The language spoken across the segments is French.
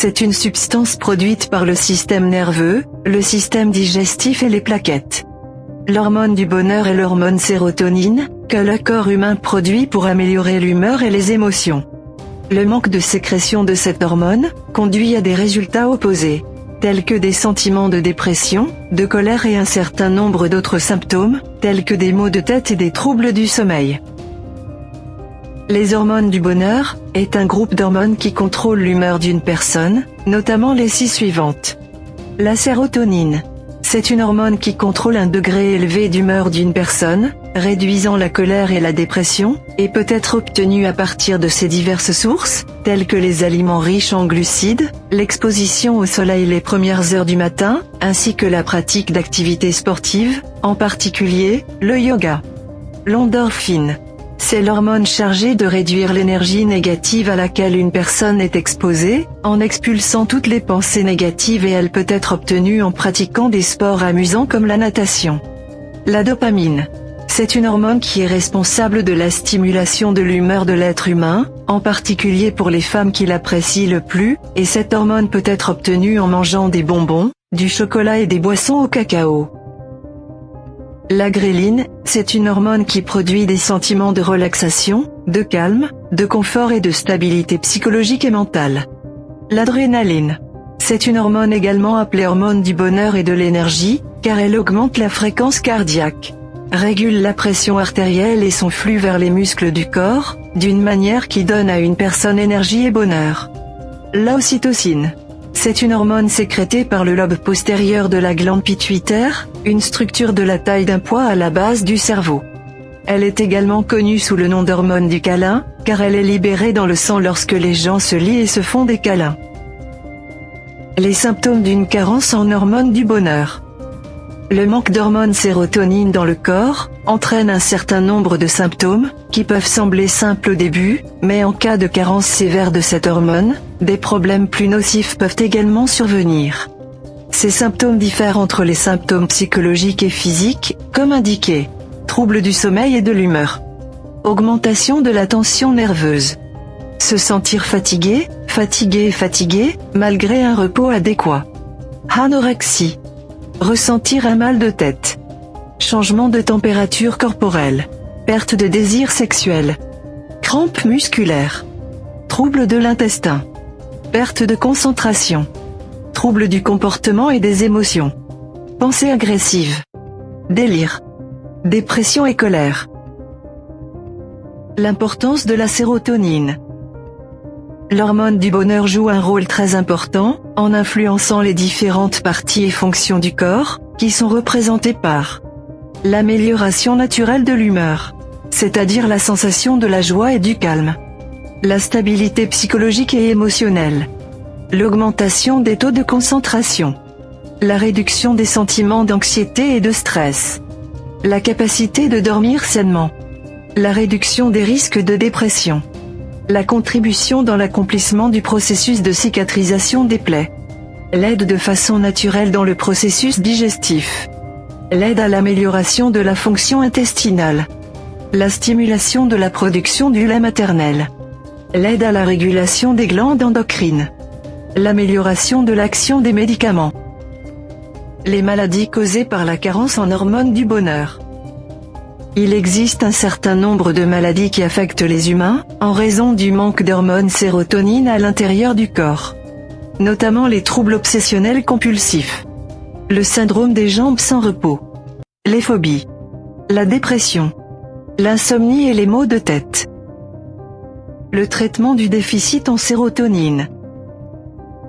C'est une substance produite par le système nerveux, le système digestif et les plaquettes. L'hormone du bonheur est l'hormone sérotonine, que le corps humain produit pour améliorer l'humeur et les émotions. Le manque de sécrétion de cette hormone conduit à des résultats opposés, tels que des sentiments de dépression, de colère et un certain nombre d'autres symptômes, tels que des maux de tête et des troubles du sommeil. Les hormones du bonheur est un groupe d'hormones qui contrôlent l'humeur d'une personne, notamment les 6 suivantes. La sérotonine. C'est une hormone qui contrôle un degré élevé d'humeur d'une personne, réduisant la colère et la dépression, et peut être obtenue à partir de ces diverses sources, telles que les aliments riches en glucides, l'exposition au soleil les premières heures du matin, ainsi que la pratique d'activités sportives, en particulier, le yoga. L'endorphine. C'est l'hormone chargée de réduire l'énergie négative à laquelle une personne est exposée, en expulsant toutes les pensées négatives, et elle peut être obtenue en pratiquant des sports amusants comme la natation. La dopamine. C'est une hormone qui est responsable de la stimulation de l'humeur de l'être humain, en particulier pour les femmes qui l'apprécient le plus, et cette hormone peut être obtenue en mangeant des bonbons, du chocolat et des boissons au cacao. La gréline, c'est une hormone qui produit des sentiments de relaxation, de calme, de confort et de stabilité psychologique et mentale. L'adrénaline. C'est une hormone également appelée hormone du bonheur et de l'énergie, car elle augmente la fréquence cardiaque, régule la pression artérielle et son flux vers les muscles du corps, d'une manière qui donne à une personne énergie et bonheur. L'ocytocine. C'est une hormone sécrétée par le lobe postérieur de la glande pituitaire, une structure de la taille d'un pois à la base du cerveau. Elle est également connue sous le nom d'hormone du câlin, car elle est libérée dans le sang lorsque les gens se lient et se font des câlins. Les symptômes d'une carence en hormone du bonheur. Le manque d'hormone sérotonine dans le corps entraîne un certain nombre de symptômes, qui peuvent sembler simples au début, mais en cas de carence sévère de cette hormone, des problèmes plus nocifs peuvent également survenir. Ces symptômes diffèrent entre les symptômes psychologiques et physiques, comme indiqué. Troubles du sommeil et de l'humeur. Augmentation de la tension nerveuse. Se sentir fatigué, fatigué, malgré un repos adéquat. Anorexie. Ressentir un mal de tête. Changement de température corporelle. Perte de désir sexuel. Crampes musculaires. Troubles de l'intestin. Perte de concentration. Troubles du comportement et des émotions. Pensées agressives. Délire. Dépression et colère. L'importance de la sérotonine. L'hormone du bonheur joue un rôle très important, en influençant les différentes parties et fonctions du corps, qui sont représentées par l'amélioration naturelle de l'humeur, c'est-à-dire la sensation de la joie et du calme, la stabilité psychologique et émotionnelle, l'augmentation des taux de concentration, la réduction des sentiments d'anxiété et de stress, la capacité de dormir sainement, la réduction des risques de dépression, la contribution dans l'accomplissement du processus de cicatrisation des plaies, l'aide de façon naturelle dans le processus digestif, l'aide à l'amélioration de la fonction intestinale, la stimulation de la production du lait maternel, l'aide à la régulation des glandes endocrines, l'amélioration de l'action des médicaments. Les maladies causées par la carence en hormones du bonheur. Il existe un certain nombre de maladies qui affectent les humains, en raison du manque d'hormones sérotonine à l'intérieur du corps. Notamment les troubles obsessionnels compulsifs, le syndrome des jambes sans repos, les phobies, la dépression, l'insomnie et les maux de tête. Le traitement du déficit en sérotonine.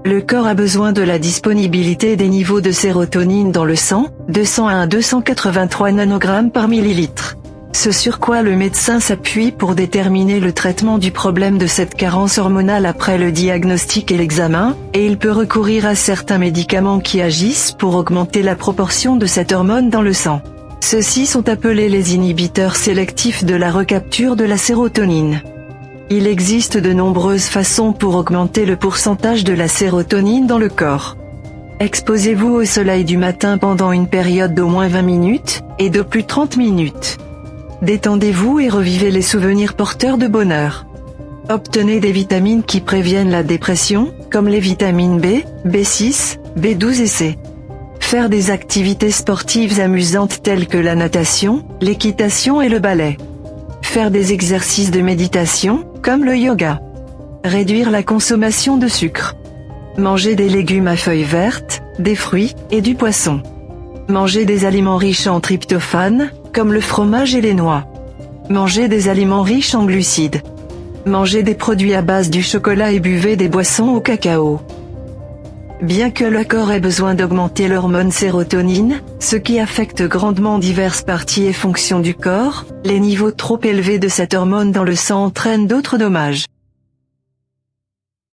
Le corps a besoin de la disponibilité des niveaux de sérotonine dans le sang, 201 à 283 nanogrammes par millilitre. Ce sur quoi le médecin s'appuie pour déterminer le traitement du problème de cette carence hormonale après le diagnostic et l'examen, et il peut recourir à certains médicaments qui agissent pour augmenter la proportion de cette hormone dans le sang. Ceux-ci sont appelés les inhibiteurs sélectifs de la recapture de la sérotonine. Il existe de nombreuses façons pour augmenter le pourcentage de la sérotonine dans le corps. Exposez-vous au soleil du matin pendant une période d'au moins 20 minutes, et de plus 30 minutes. Détendez-vous et revivez les souvenirs porteurs de bonheur. Obtenez des vitamines qui préviennent la dépression, comme les vitamines B, B6, B12 et C. Faire des activités sportives amusantes telles que la natation, l'équitation et le ballet. Faire des exercices de méditation, comme le yoga. Réduire la consommation de sucre. Manger des légumes à feuilles vertes, des fruits, et du poisson. Manger des aliments riches en tryptophane, comme le fromage et les noix. Manger des aliments riches en glucides. Mangez des produits à base du chocolat et buvez des boissons au cacao. Bien que le corps ait besoin d'augmenter l'hormone sérotonine, ce qui affecte grandement diverses parties et fonctions du corps, les niveaux trop élevés de cette hormone dans le sang entraînent d'autres dommages.